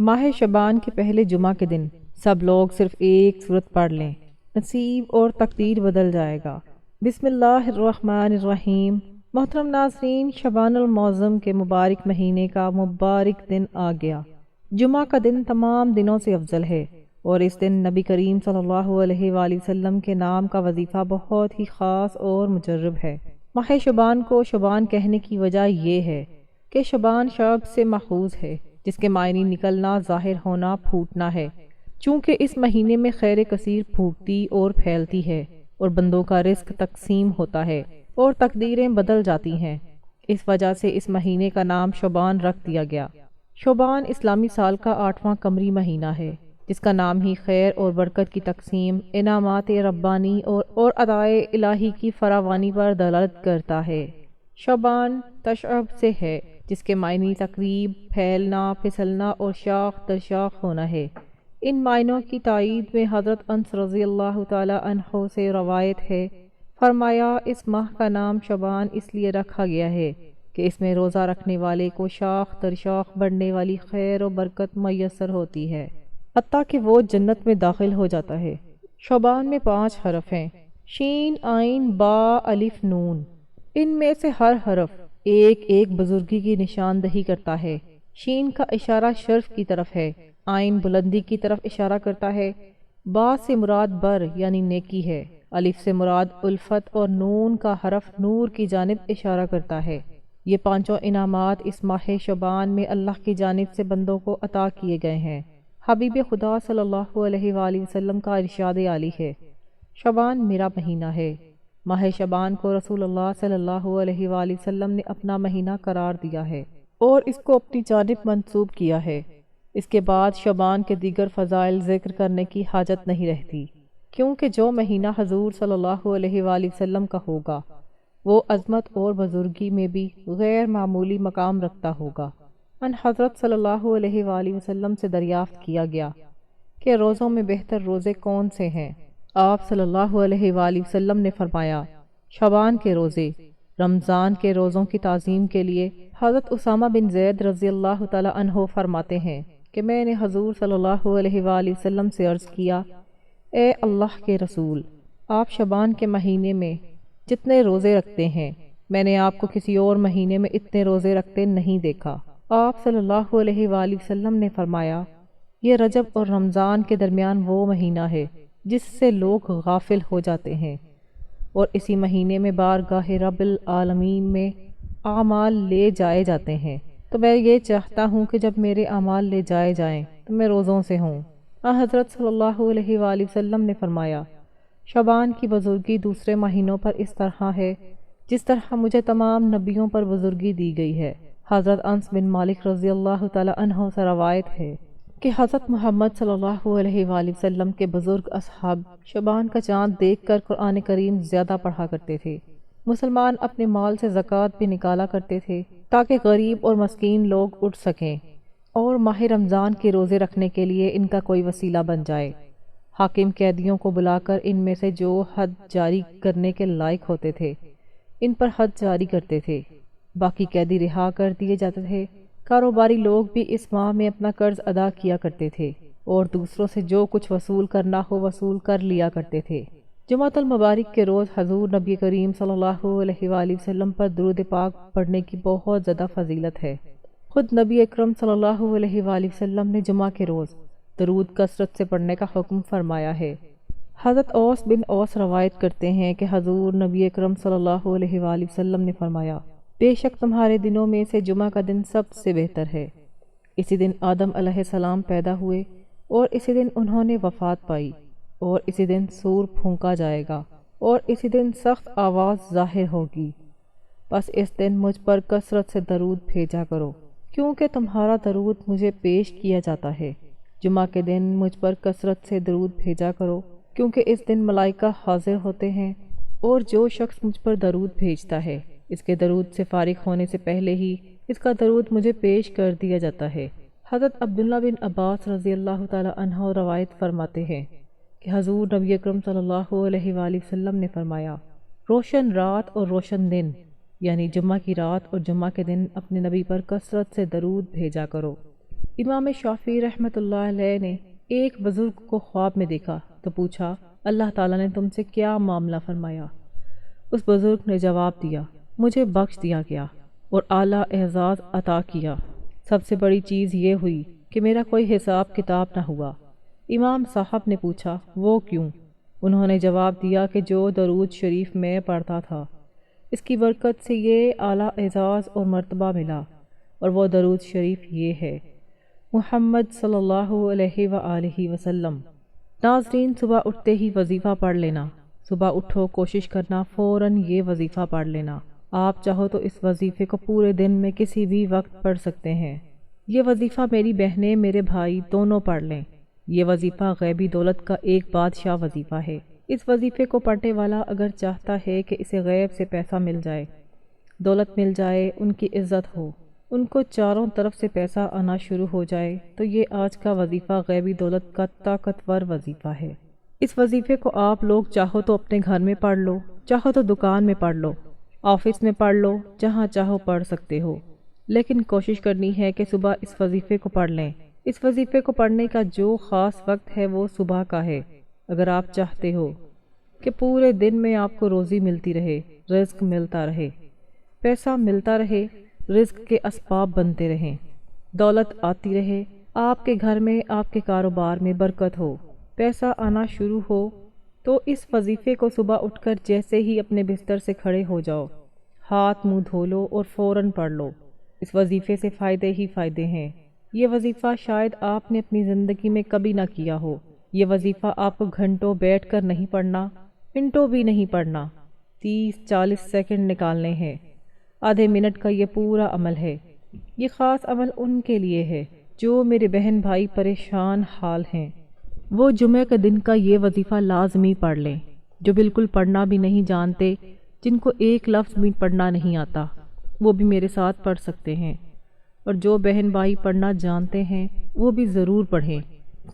ماہ شعبان کے پہلے جمعہ کے دن سب لوگ صرف ایک سورت پڑھ لیں، نصیب اور تقدیر بدل جائے گا۔ بسم اللہ الرحمن الرحیم۔ محترم ناظرین، شعبان المعظم کے مبارک مہینے کا مبارک دن آ گیا۔ جمعہ کا دن تمام دنوں سے افضل ہے، اور اس دن نبی کریم صلی اللہ علیہ وآلہ وسلم کے نام کا وظیفہ بہت ہی خاص اور مجرب ہے۔ ماہ شعبان کو شعبان کہنے کی وجہ یہ ہے کہ شعبان شعب سے ماخوذ ہے، جس کے معنی نکلنا، ظاہر ہونا، پھوٹنا ہے۔ چونکہ اس مہینے میں خیر کثیر پھوٹتی اور پھیلتی ہے، اور بندوں کا رزق تقسیم ہوتا ہے اور تقدیریں بدل جاتی ہیں، اس وجہ سے اس مہینے کا نام شعبان رکھ دیا گیا۔ شعبان اسلامی سال کا 8واں قمری مہینہ ہے، جس کا نام ہی خیر اور برکت کی تقسیم، انعامات ربانی اور عطائے الہی کی فراوانی پر دلالت کرتا ہے۔ شعبان تشعب سے ہے، جس کے معنی تقریب، پھیلنا، پھسلنا اور شاخ در شاخ ہونا ہے۔ ان معنوں کی تائید میں حضرت انس رضی اللہ تعالی عنہ سے روایت ہے، فرمایا اس ماہ کا نام شعبان اس لیے رکھا گیا ہے کہ اس میں روزہ رکھنے والے کو شاخ در شاخ بڑھنے والی خیر و برکت میسر ہوتی ہے، حتیٰ کہ وہ جنت میں داخل ہو جاتا ہے۔ شعبان میں 5 حرف ہیں: شین، عین، با، الف، نون۔ ان میں سے ہر حرف ایک ایک بزرگی کی نشاندہی کرتا ہے۔ شین کا اشارہ شرف کی طرف ہے، عین بلندی کی طرف اشارہ کرتا ہے، با سے مراد بر یعنی نیکی ہے، الف سے مراد الفت، اور نون کا حرف نور کی جانب اشارہ کرتا ہے۔ یہ 5 انعامات اس ماہ شعبان میں اللہ کی جانب سے بندوں کو عطا کیے گئے ہیں۔ حبیب خدا صلی اللہ علیہ وآلہ وسلم کا ارشاد عالی ہے، شعبان میرا مہینہ ہے۔ ماہ شعبان کو رسول اللہ صلی اللہ علیہ وآلہ وسلم نے اپنا مہینہ قرار دیا ہے اور اس کو اپنی جانب منسوب کیا ہے۔ اس کے بعد شعبان کے دیگر فضائل ذکر کرنے کی حاجت نہیں رہتی، کیونکہ جو مہینہ حضور صلی اللہ علیہ وآلہ وسلم کا ہوگا وہ عظمت اور بزرگی میں بھی غیر معمولی مقام رکھتا ہوگا۔ ان حضرت صلی اللہ علیہ وآلہ وسلم سے دریافت کیا گیا کہ روزوں میں بہتر روزے کون سے ہیں؟ آپ صلی اللہ علیہ وآلہ وسلم نے فرمایا، شعبان کے روزے۔ رمضان کے روزوں کی تعظیم کے لیے حضرت اسامہ بن زید رضی اللہ تعالی عنہ فرماتے ہیں کہ میں نے حضور صلی اللہ علیہ وآلہ وسلم سے عرض کیا، اے اللہ کے رسول، آپ شعبان کے مہینے میں جتنے روزے رکھتے ہیں، میں نے آپ کو کسی اور مہینے میں اتنے روزے رکھتے نہیں دیکھا۔ آپ صلی اللہ علیہ وآلہ وسلم نے فرمایا، یہ رجب اور رمضان کے درمیان وہ مہینہ ہے جس سے لوگ غافل ہو جاتے ہیں، اور اسی مہینے میں بارگاہ رب العالمین میں اعمال لے جائے جاتے ہیں، تو میں یہ چاہتا ہوں کہ جب میرے اعمال لے جائے جائیں تو میں روزوں سے ہوں۔ حضرت صلی اللہ علیہ وآلہ وسلم نے فرمایا، شعبان کی بزرگی دوسرے مہینوں پر اس طرح ہے جس طرح مجھے تمام نبیوں پر بزرگی دی گئی ہے۔ حضرت انس بن مالک رضی اللہ تعالی عنہ سے روایت ہے کہ حضرت محمد صلی اللہ علیہ وآلہ وسلم کے بزرگ اصحاب شعبان کا چاند دیکھ کر قرآن کریم زیادہ پڑھا کرتے تھے۔ مسلمان اپنے مال سے زکوٰۃ بھی نکالا کرتے تھے تاکہ غریب اور مسکین لوگ اٹھ سکیں اور ماہ رمضان کے روزے رکھنے کے لیے ان کا کوئی وسیلہ بن جائے۔ حاکم قیدیوں کو بلا کر ان میں سے جو حد جاری کرنے کے لائق ہوتے تھے ان پر حد جاری کرتے تھے، باقی قیدی رہا کر دیے جاتے تھے۔ کاروباری لوگ بھی اس ماہ میں اپنا قرض ادا کیا کرتے تھے اور دوسروں سے جو کچھ وصول کرنا ہو وصول کر لیا کرتے تھے۔ جمعۃ المبارک کے روز حضور نبی کریم صلی اللہ علیہ وآلہ وسلم پر درود پاک پڑھنے کی بہت زیادہ فضیلت ہے۔ خود نبی اکرم صلی اللہ علیہ وآلہ وسلم نے جمعہ کے روز درود کثرت سے پڑھنے کا حکم فرمایا ہے۔ حضرت اوس بن اوس روایت کرتے ہیں کہ حضور نبی اکرم صلی اللہ علیہ وآلہ وسلم نے فرمایا، بے شک تمہارے دنوں میں سے جمعہ کا دن سب سے بہتر ہے۔ اسی دن آدم علیہ السلام پیدا ہوئے اور اسی دن انہوں نے وفات پائی، اور اسی دن سور پھونکا جائے گا، اور اسی دن سخت آواز ظاہر ہوگی۔ بس اس دن مجھ پر کثرت سے درود بھیجا کرو، کیونکہ تمہارا درود مجھے پیش کیا جاتا ہے۔ جمعہ کے دن مجھ پر کثرت سے درود بھیجا کرو، کیونکہ اس دن ملائکہ حاضر ہوتے ہیں، اور جو شخص مجھ پر درود بھیجتا ہے اس کے درود سے فارغ ہونے سے پہلے ہی اس کا درود مجھے پیش کر دیا جاتا ہے۔ حضرت عبداللہ بن عباس رضی اللہ تعالی عنہ روایت فرماتے ہیں کہ حضور نبی اکرم صلی اللہ علیہ وآلہ وسلم نے فرمایا، روشن رات اور روشن دن یعنی جمعہ کی رات اور جمعہ کے دن اپنے نبی پر کثرت سے درود بھیجا کرو۔ امام شافعی رحمۃ اللہ علیہ نے ایک بزرگ کو خواب میں دیکھا تو پوچھا، اللہ تعالیٰ نے تم سے کیا معاملہ فرمایا؟ اس بزرگ نے جواب دیا، مجھے بخش دیا گیا اور اعلیٰ اعزاز عطا کیا۔ سب سے بڑی چیز یہ ہوئی کہ میرا کوئی حساب کتاب نہ ہوا۔ امام صاحب نے پوچھا، وہ کیوں؟ انہوں نے جواب دیا کہ جو درود شریف میں پڑھتا تھا اس کی برکت سے یہ اعلیٰ اعزاز اور مرتبہ ملا، اور وہ درود شریف یہ ہے، محمد صلی اللہ علیہ وآلہ وسلم۔ ناظرین، صبح اٹھتے ہی وظیفہ پڑھ لینا۔ صبح اٹھو، کوشش کرنا فوراً یہ وظیفہ پڑھ لینا۔ آپ چاہو تو اس وظیفے کو پورے دن میں کسی بھی وقت پڑھ سکتے ہیں۔ یہ وظیفہ میری بہنیں، میرے بھائی دونوں پڑھ لیں۔ یہ وظیفہ غیبی دولت کا ایک بادشاہ وظیفہ ہے۔ اس وظیفے کو پڑھنے والا اگر چاہتا ہے کہ اسے غیب سے پیسہ مل جائے، دولت مل جائے، ان کی عزت ہو، ان کو چاروں طرف سے پیسہ آنا شروع ہو جائے، تو یہ آج کا وظیفہ غیبی دولت کا طاقتور وظیفہ ہے۔ اس وظیفے کو آپ لوگ چاہو تو اپنے گھر میں پڑھ لو، چاہو تو دکان میں پڑھ لو، آفس میں پڑھ لو، جہاں چاہو پڑھ سکتے ہو، لیکن کوشش کرنی ہے کہ صبح اس وظیفے کو پڑھ لیں۔ اس وظیفے کو پڑھنے کا جو خاص وقت ہے وہ صبح کا ہے۔ اگر آپ چاہتے ہو کہ پورے دن میں آپ کو روزی ملتی رہے، رزق ملتا رہے، پیسہ ملتا رہے، رزق کے اسباب بنتے رہیں، دولت آتی رہے، آپ کے گھر میں، آپ کے کاروبار میں برکت ہو، پیسہ آنا شروع ہو، تو اس وظیفے کو صبح اٹھ کر جیسے ہی اپنے بستر سے کھڑے ہو جاؤ، ہاتھ منہ دھو لو اور فوراً پڑھ لو۔ اس وظیفے سے فائدے ہی فائدے ہیں۔ یہ وظیفہ شاید آپ نے اپنی زندگی میں کبھی نہ کیا ہو۔ یہ وظیفہ آپ کو گھنٹوں بیٹھ کر نہیں پڑھنا، منٹوں بھی نہیں پڑھنا، 30-40 سیکنڈ نکالنے ہیں۔ آدھے منٹ کا یہ پورا عمل ہے۔ یہ خاص عمل ان کے لیے ہے جو میرے بہن بھائی پریشان حال ہیں۔ وہ جمعہ کے دن کا یہ وظیفہ لازمی پڑھ لیں۔ جو بالکل پڑھنا بھی نہیں جانتے، جن کو ایک لفظ بھی پڑھنا نہیں آتا، وہ بھی میرے ساتھ پڑھ سکتے ہیں، اور جو بہن بھائی پڑھنا جانتے ہیں وہ بھی ضرور پڑھیں،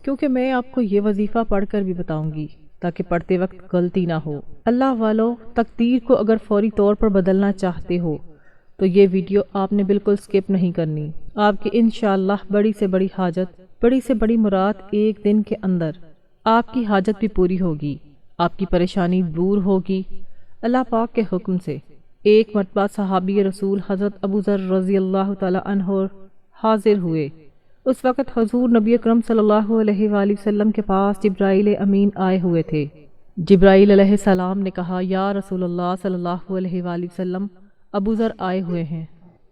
کیونکہ میں آپ کو یہ وظیفہ پڑھ کر بھی بتاؤں گی تاکہ پڑھتے وقت غلطی نہ ہو۔ اللہ والو، تقدیر کو اگر فوری طور پر بدلنا چاہتے ہو تو یہ ویڈیو آپ نے بالکل سکپ نہیں کرنی۔ آپ کی انشاءاللہ بڑی سے بڑی حاجت، بڑی سے بڑی مراد ایک دن کے اندر آپ کی حاجت بھی پوری ہوگی، آپ کی پریشانی دور ہوگی اللہ پاک کے حکم سے۔ ایک مرتبہ صحابی رسول حضرت ابو ذر رضی اللہ تعالی عنہ حاضر ہوئے۔ اس وقت حضور نبی اکرم صلی اللہ علیہ وآلہ وسلم کے پاس جبرائیل امین آئے ہوئے تھے۔ جبرائیل علیہ السلام نے کہا، یا رسول اللہ صلی اللہ علیہ وآلہ وسلم، ابو ذر آئے ہوئے ہیں۔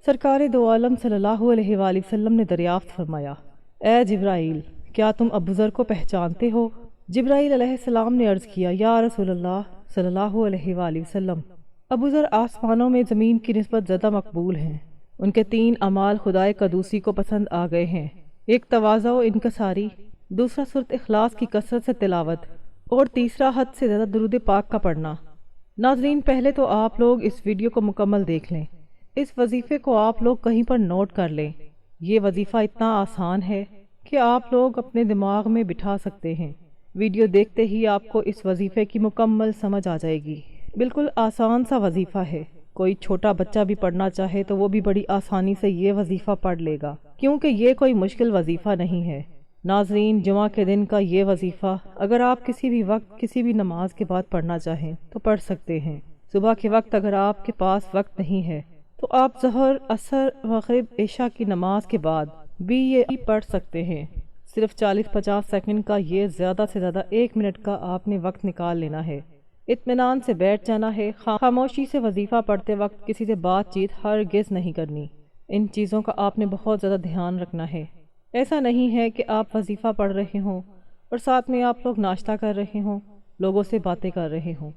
سرکار دو عالم صلی اللہ علیہ وآلہ وسلم نے دریافت فرمایا، اے جبرائیل، کیا تم ابو ذر کو پہچانتے ہو؟ جبرائیل علیہ السلام نے عرض کیا، یا رسول اللہ صلی اللہ علیہ وآلہ وسلم، ابو ذر آسمانوں میں زمین کی نسبت زیادہ مقبول ہیں۔ ان کے 3 اعمال خدائے قدوسی کو پسند آ گئے ہیں، ایک تواضع و انکساری، دوسرا سورۃ اخلاص کی کثرت سے تلاوت، اور تیسرا حد سے زیادہ درود پاک کا پڑھنا۔ ناظرین، پہلے تو آپ لوگ اس ویڈیو کو مکمل دیکھ لیں، اس وظیفے کو آپ لوگ کہیں پر نوٹ کر لیں۔ یہ وظیفہ اتنا آسان ہے کہ آپ لوگ اپنے دماغ میں بٹھا سکتے ہیں۔ ویڈیو دیکھتے ہی آپ کو اس وظیفے کی مکمل سمجھ آ جائے گی۔ بالکل آسان سا وظیفہ ہے، کوئی چھوٹا بچہ بھی پڑھنا چاہے تو وہ بھی بڑی آسانی سے یہ وظیفہ پڑھ لے گا، کیونکہ یہ کوئی مشکل وظیفہ نہیں ہے۔ ناظرین، جمعہ کے دن کا یہ وظیفہ اگر آپ کسی بھی وقت، کسی بھی نماز کے بعد پڑھنا چاہیں تو پڑھ سکتے ہیں۔ صبح کے وقت اگر آپ کے پاس وقت نہیں ہے تو آپ ظہر، عصر، مغرب، عشاء کی نماز کے بعد بھی یہ پڑھ سکتے ہیں۔ صرف 40-50 سیکنڈ کا، یہ زیادہ سے زیادہ 1 منٹ کا آپ نے وقت نکال لینا ہے۔ اطمینان سے بیٹھ جانا ہے۔ خاموشی سے وظیفہ پڑھتے وقت کسی سے بات چیت ہرگز نہیں کرنی۔ ان چیزوں کا آپ نے بہت زیادہ دھیان رکھنا ہے۔ ایسا نہیں ہے کہ آپ وظیفہ پڑھ رہے ہوں اور ساتھ میں آپ لوگ ناشتہ کر رہے ہوں، لوگوں سے باتیں کر رہے ہوں،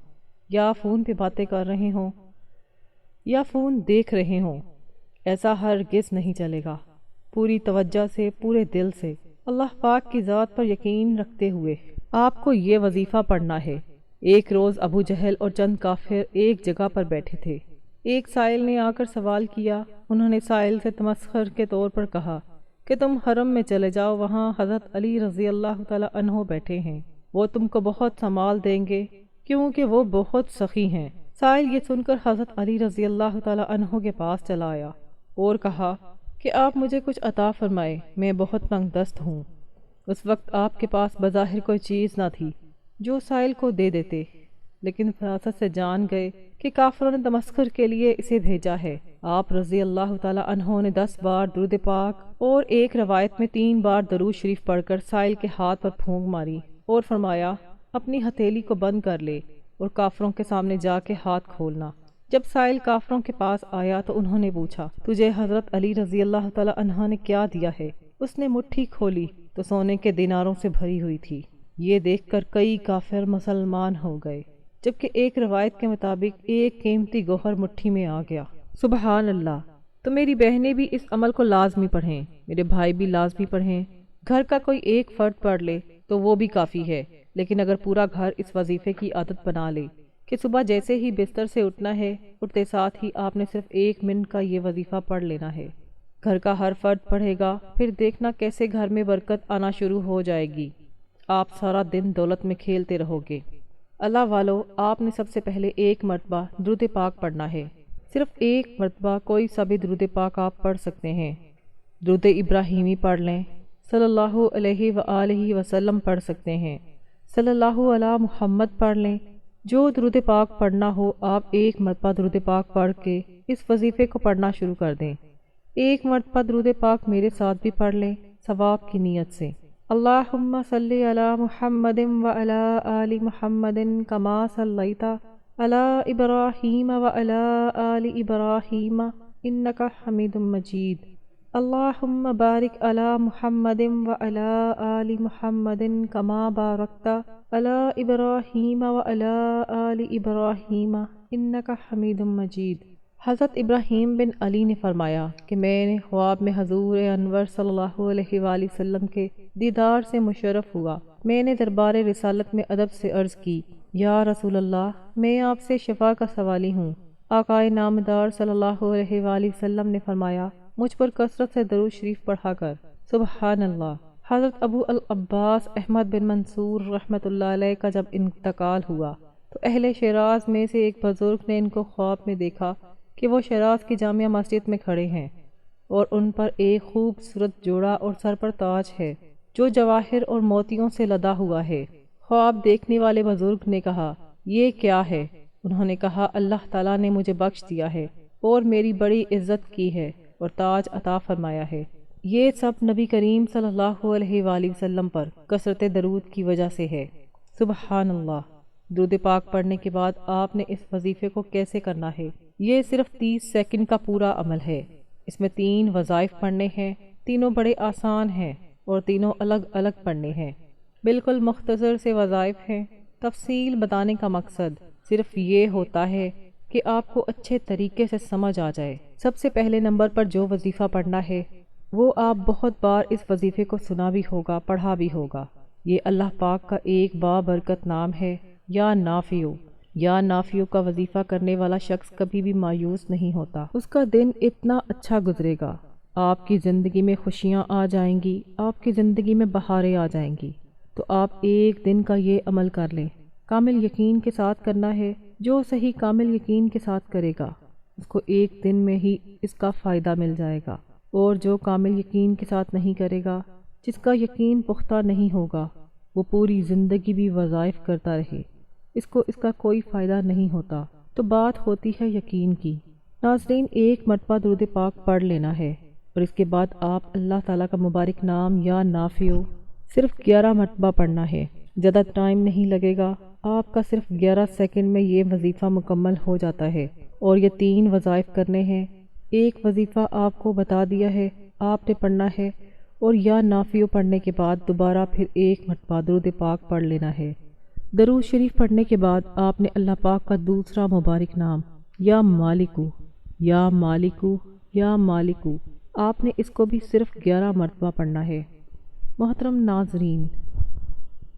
یا فون پہ باتیں کر رہے ہوں، یا فون دیکھ رہے ہوں۔ ایسا ہرگز نہیں چلے گا۔ پوری توجہ سے، پورے دل سے، اللہ پاک کی ذات پر یقین رکھتے ہوئے آپ کو یہ وظیفہ پڑھنا ہے۔ ایک روز ابو جہل اور چند کافر ایک جگہ پر بیٹھے تھے۔ ایک سائل نے آ کر سوال کیا۔ انہوں نے سائل سے تمسخر کے طور پر کہا کہ تم حرم میں چلے جاؤ، وہاں حضرت علی رضی اللہ تعالی عنہ بیٹھے ہیں، وہ تم کو بہت سنبھال دیں گے کیونکہ وہ بہت سخی ہیں۔ سائل یہ سن کر حضرت علی رضی اللہ تعالی عنہ کے پاس چلا آیا اور کہا کہ آپ مجھے کچھ عطا فرمائے، میں بہت تنگ دست ہوں۔ اس وقت آپ کے پاس بظاہر کوئی چیز نہ تھی جو سائل کو دے دیتے، لیکن فراست سے جان گئے کہ کافروں نے دمسکر کے لیے اسے بھیجا ہے۔ آپ رضی اللہ تعالیٰ عنہ نے 10 بار درود پاک اور ایک روایت میں 3 بار درود شریف پڑھ کر سائل کے ہاتھ پر پھونک ماری اور فرمایا اپنی ہتھیلی کو بند کر لے اور کافروں کے سامنے جا کے ہاتھ کھولنا۔ جب سائل کافروں کے پاس آیا تو انہوں نے پوچھا تجھے حضرت علی رضی اللہ تعالیٰ عنہ نے کیا دیا ہے؟ اس نے مٹھی کھولی تو سونے کے دیناروں سے بھری ہوئی تھی۔ یہ دیکھ کر کئی کافر مسلمان ہو گئے، جبکہ ایک روایت کے مطابق ایک قیمتی گوہر مٹھی میں آ گیا۔ سبحان اللہ! تو میری بہنیں بھی اس عمل کو لازمی پڑھیں، میرے بھائی بھی لازمی پڑھیں۔ گھر کا کوئی ایک فرد پڑھ لے تو وہ بھی کافی ہے، لیکن اگر پورا گھر اس وظیفے کی عادت بنا لے کہ صبح جیسے ہی بستر سے اٹھنا ہے، اٹھتے ساتھ ہی آپ نے صرف 1 منٹ کا یہ وظیفہ پڑھ لینا ہے، گھر کا ہر فرد پڑھے گا، پھر دیکھنا کیسے گھر میں برکت آنا شروع ہو جائے گی۔ آپ سارا دن دولت میں کھیلتے رہو گے۔ اللہ والو، آپ نے سب سے پہلے 1 مرتبہ درود پاک پڑھنا ہے، صرف 1 مرتبہ، کوئی سا بھی درود پاک آپ پڑھ سکتے ہیں۔ درود ابراہیمی پڑھ لیں، صلی اللہ علیہ وآلہ وسلم پڑھ سکتے ہیں، صلی اللہ علی محمد پڑھ لیں۔ جو درود پاک پڑھنا ہو آپ 1 مرتبہ درود پاک پڑھ کے اس وظیفے کو پڑھنا شروع کر دیں۔ 1 مرتبہ درود پاک میرے ساتھ بھی پڑھ لیں ثواب کی نیت سے۔ اللہم صلی علی محمد وعلی آل محمد کما صلیت علی ابراہیم وعلی آل ابراہیم انک حمید مجید۔ اللہم بارک علی محمد وعلی آل محمد کما بارکت علی ابراہیم وعلی آل ابراہیم انک حمید مجید۔ حضرت ابراہیم بن علی نے فرمایا کہ میں نے خواب میں حضور انور صلی اللہ علیہ وآلہ وسلم کے دیدار سے مشرف ہوا۔ میں نے دربار رسالت میں ادب سے عرض کی، یا رسول اللہ، میں آپ سے شفا کا سوالی ہوں۔ آقائے نامدار صلی اللہ علیہ وآلہ وسلم نے فرمایا مجھ پر کثرت سے درود شریف پڑھا کر۔ سبحان اللہ! حضرت ابو العباس احمد بن منصور رحمۃ اللہ علیہ کا جب انتقال ہوا تو اہل شیراز میں سے ایک بزرگ نے ان کو خواب میں دیکھا کہ وہ شیراز کی جامع مسجد میں کھڑے ہیں اور ان پر ایک خوبصورت جوڑا اور سر پر تاج ہے جو جواہر اور موتیوں سے لدا ہوا ہے۔ خواب دیکھنے والے بزرگ نے کہا یہ کیا ہے؟ انہوں نے کہا اللہ تعالیٰ نے مجھے بخش دیا ہے اور میری بڑی عزت کی ہے اور تاج عطا فرمایا ہے۔ یہ سب نبی کریم صلی اللہ علیہ وآلہ وسلم پر کثرت درود کی وجہ سے ہے۔ سبحان اللہ! درود پاک پڑھنے کے بعد آپ نے اس وظیفے کو کیسے کرنا ہے؟ یہ صرف 30 سیکنڈ کا پورا عمل ہے۔ اس میں 3 وظائف پڑھنے ہیں، تینوں بڑے آسان ہیں اور تینوں الگ الگ پڑھنے ہیں۔ بالکل مختصر سے وظائف ہیں۔ تفصیل بتانے کا مقصد صرف یہ ہوتا ہے کہ آپ کو اچھے طریقے سے سمجھ آ جائے۔ سب سے پہلے نمبر پر جو وظیفہ پڑھنا ہے وہ آپ بہت بار اس وظیفے کو سنا بھی ہوگا، پڑھا بھی ہوگا۔ یہ اللہ پاک کا ایک بابرکت نام ہے، یا نافیو۔ یا نافیو کا وظیفہ کرنے والا شخص کبھی بھی مایوس نہیں ہوتا، اس کا دن اتنا اچھا گزرے گا، آپ کی زندگی میں خوشیاں آ جائیں گی، آپ کی زندگی میں بہاریں آ جائیں گی۔ تو آپ 1 دن کا یہ عمل کر لیں، کامل یقین کے ساتھ کرنا ہے۔ جو صحیح کامل یقین کے ساتھ کرے گا اس کو 1 دن میں ہی اس کا فائدہ مل جائے گا، اور جو کامل یقین کے ساتھ نہیں کرے گا، جس کا یقین پختہ نہیں ہوگا، وہ پوری زندگی بھی وظائف کرتا رہے، اس کو اس کا کوئی فائدہ نہیں ہوتا۔ تو بات ہوتی ہے یقین کی۔ ناظرین، 1 مرتبہ درود پاک پڑھ لینا ہے اور اس کے بعد آپ اللہ تعالیٰ کا مبارک نام یا نافیو صرف 11 مرتبہ پڑھنا ہے۔ زیادہ ٹائم نہیں لگے گا، آپ کا صرف 11 سیکنڈ میں یہ وظیفہ مکمل ہو جاتا ہے، اور یہ 3 وظائف کرنے ہیں۔ ایک وظیفہ آپ کو بتا دیا ہے، آپ نے پڑھنا ہے، اور یا نافیو پڑھنے کے بعد دوبارہ پھر 1 مرتبہ درود پاک پڑھ لینا ہے۔ درود شریف پڑھنے کے بعد آپ نے اللہ پاک کا دوسرا مبارک نام یا مالکو یا مالکو یا مالکو، آپ نے اس کو بھی صرف 11 مرتبہ پڑھنا ہے۔ محترم ناظرین،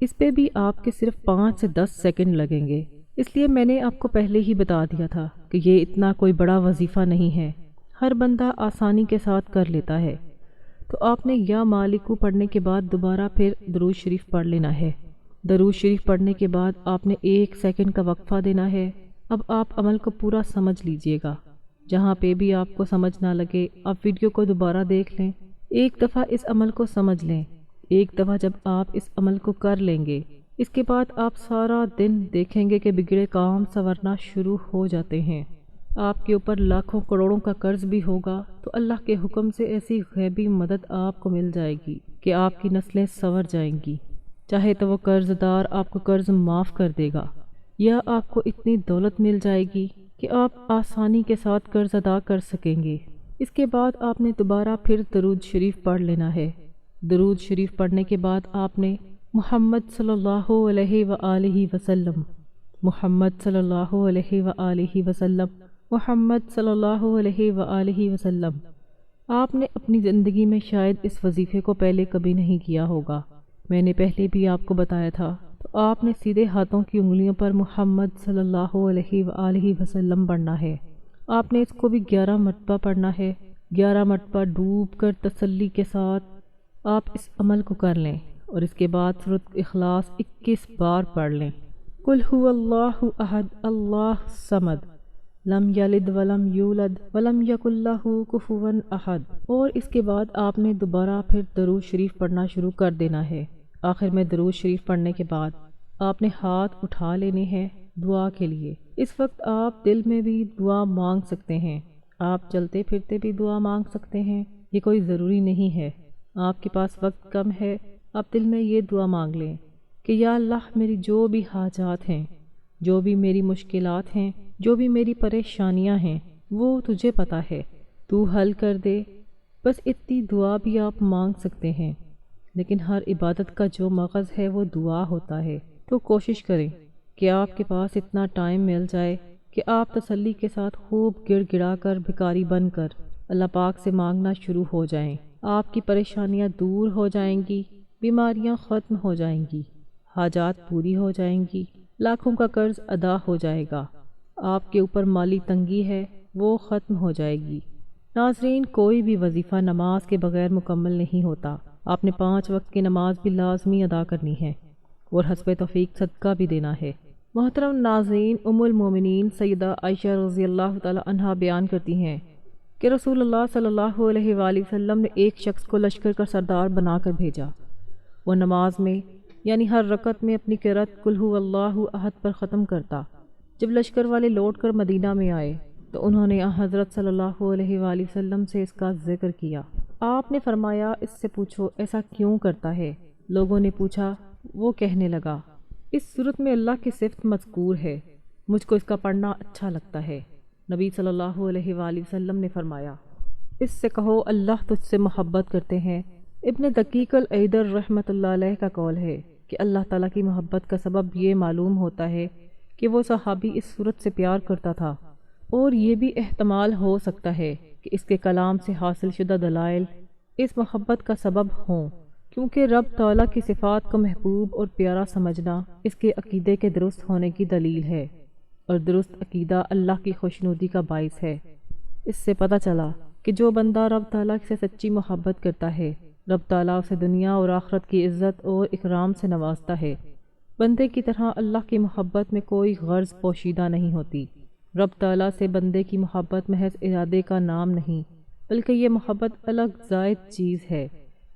اس پہ بھی آپ کے صرف 5 سے 10 سیکنڈ لگیں گے، اس لیے میں نے آپ کو پہلے ہی بتا دیا تھا کہ یہ اتنا کوئی بڑا وظیفہ نہیں ہے، ہر بندہ آسانی کے ساتھ کر لیتا ہے۔ تو آپ نے یا مالکو پڑھنے کے بعد دوبارہ پھر درود شریف پڑھ لینا ہے۔ درود شریف پڑھنے کے بعد آپ نے 1 سیکنڈ کا وقفہ دینا ہے۔ اب آپ عمل کو پورا سمجھ لیجئے گا۔ جہاں پہ بھی آپ کو سمجھ نہ لگے آپ ویڈیو کو دوبارہ دیکھ لیں، ایک دفعہ اس عمل کو سمجھ لیں۔ ایک دفعہ جب آپ اس عمل کو کر لیں گے، اس کے بعد آپ سارا دن دیکھیں گے کہ بگڑے کام سنورنا شروع ہو جاتے ہیں۔ آپ کے اوپر لاکھوں کروڑوں کا قرض بھی ہوگا تو اللہ کے حکم سے ایسی غیبی مدد آپ کو مل جائے گی کہ آپ کی نسلیں سنور جائیں گی۔ چاہے تو وہ قرض دار آپ کو قرض معاف کر دے گا، یا آپ کو اتنی دولت مل جائے گی کہ آپ آسانی کے ساتھ قرض ادا کر سکیں گے۔ اس کے بعد آپ نے دوبارہ پھر درود شریف پڑھ لینا ہے۔ درود شریف پڑھنے کے بعد آپ نے محمد صلی اللہ علیہ وآلہ وسلم، محمد صلی اللہ علیہ وآلہ وسلم، محمد صلی اللہ علیہ وآلہ وسلم۔ آپ نے اپنی زندگی میں شاید اس وظیفے کو پہلے کبھی نہیں کیا ہوگا، میں نے پہلے بھی آپ کو بتایا تھا، تو آپ نے سیدھے ہاتھوں کی انگلیوں پر محمد صلی اللہ علیہ وآلہ وسلم پڑھنا ہے۔ آپ نے اس کو بھی 11 مرتبہ پڑھنا ہے۔ 11 مرتبہ ڈوب کر تسلی کے ساتھ آپ اس عمل کو کر لیں، اور اس کے بعد سورۃ اخلاص 21 بار پڑھ لیں۔ قل هو اللہ احد اللہ صمد لم یلد ولم یولد ولم یکن لہ کفوا احد۔ اور اس کے بعد آپ نے دوبارہ پھر درود شریف پڑھنا شروع کر دینا ہے۔ آخر میں درود شریف پڑھنے کے بعد آپ نے ہاتھ اٹھا لینے ہیں دعا کے لیے۔ اس وقت آپ دل میں بھی دعا مانگ سکتے ہیں، آپ چلتے پھرتے بھی دعا مانگ سکتے ہیں، یہ کوئی ضروری نہیں ہے۔ آپ کے پاس وقت کم ہے، آپ دل میں یہ دعا مانگ لیں کہ یا اللہ میری جو بھی حاجات ہیں، جو بھی میری مشکلات ہیں، جو بھی میری پریشانیاں ہیں، وہ تجھے پتہ ہے، تو حل کر دے۔ بس اتنی دعا بھی آپ مانگ سکتے ہیں، لیکن ہر عبادت کا جو مغز ہے وہ دعا ہوتا ہے، تو کوشش کریں کہ آپ کے پاس اتنا ٹائم مل جائے کہ آپ تسلی کے ساتھ خوب گڑ گڑا کر بھکاری بن کر اللہ پاک سے مانگنا شروع ہو جائیں۔ آپ کی پریشانیاں دور ہو جائیں گی، بیماریاں ختم ہو جائیں گی، حاجات پوری ہو جائیں گی، لاکھوں کا قرض ادا ہو جائے گا، آپ کے اوپر مالی تنگی ہے وہ ختم ہو جائے گی۔ ناظرین، کوئی بھی وظیفہ نماز کے بغیر مکمل نہیں ہوتا۔ آپ نے 5 وقت کی نماز بھی لازمی ادا کرنی ہے اور حسب توفیق صدقہ بھی دینا ہے۔ محترم ناظرین، ام المومنین سیدہ عائشہ رضی اللہ تعالی عنہا بیان کرتی ہیں کہ رسول اللہ صلی اللہ علیہ وآلہ وسلم نے ایک شخص کو لشکر کا سردار بنا کر بھیجا۔ وہ نماز میں یعنی ہر رکعت میں اپنی قرأت قل هو اللہ احد پر ختم کرتا۔ جب لشکر والے لوٹ کر مدینہ میں آئے تو انہوں نے حضرت صلی اللہ علیہ وآلہ وسلم سے اس کا ذکر کیا۔ آپ نے فرمایا اس سے پوچھو ایسا کیوں کرتا ہے؟ لوگوں نے پوچھا، وہ کہنے لگا اس صورت میں اللہ کی صفت مذکور ہے، مجھ کو اس کا پڑھنا اچھا لگتا ہے۔ نبی صلی اللہ علیہ وآلہ وسلم نے فرمایا اس سے کہو اللہ تجھ سے محبت کرتے ہیں۔ ابن دقیق العید رحمۃ اللہ علیہ کا قول ہے کہ اللہ تعالیٰ کی محبت کا سبب یہ معلوم ہوتا ہے کہ وہ صحابی اس صورت سے پیار کرتا تھا، اور یہ بھی احتمال ہو سکتا ہے کہ اس کے کلام سے حاصل شدہ دلائل اس محبت کا سبب ہوں، کیونکہ رب تعالیٰ کی صفات کو محبوب اور پیارا سمجھنا اس کے عقیدے کے درست ہونے کی دلیل ہے، اور درست عقیدہ اللہ کی خوشنودی کا باعث ہے۔ اس سے پتہ چلا کہ جو بندہ رب تعالیٰ سے سچی محبت کرتا ہے، رب تعالیٰ اسے دنیا اور آخرت کی عزت اور اکرام سے نوازتا ہے۔ بندے کی طرح اللہ کی محبت میں کوئی غرض پوشیدہ نہیں ہوتی۔ رب تعالیٰ سے بندے کی محبت محض ارادے کا نام نہیں، بلکہ یہ محبت الگ زائد چیز ہے،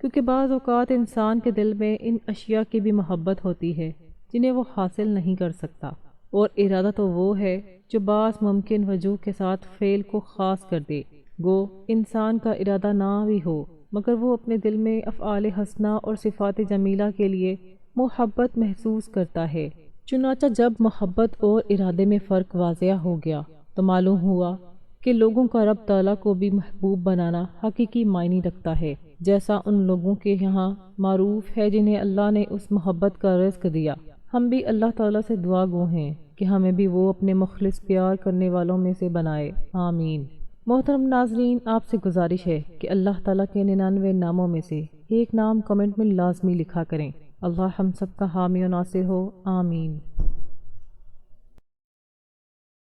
کیونکہ بعض اوقات انسان کے دل میں ان اشیاء کی بھی محبت ہوتی ہے جنہیں وہ حاصل نہیں کر سکتا، اور ارادہ تو وہ ہے جو بعض ممکن وجوہ کے ساتھ فعل کو خاص کر دے۔ گو انسان کا ارادہ نہ بھی ہو مگر وہ اپنے دل میں افعال حسنہ اور صفات جمیلہ کے لیے محبت محسوس کرتا ہے۔ چنانچہ جب محبت اور ارادے میں فرق واضح ہو گیا تو معلوم ہوا کہ لوگوں کا رب تعالیٰ کو بھی محبوب بنانا حقیقی معنی رکھتا ہے، جیسا ان لوگوں کے یہاں معروف ہے جنہیں اللہ نے اس محبت کا رزق دیا۔ ہم بھی اللہ تعالیٰ سے دعا گو ہیں کہ ہمیں بھی وہ اپنے مخلص پیار کرنے والوں میں سے بنائے، آمین۔ محترم ناظرین، آپ سے گزارش ہے کہ اللہ تعالیٰ کے 99 ناموں میں سے ایک نام کمنٹ میں لازمی لکھا کریں۔ اللہ ہم سب کا حامی و ناصر ہو، آمین۔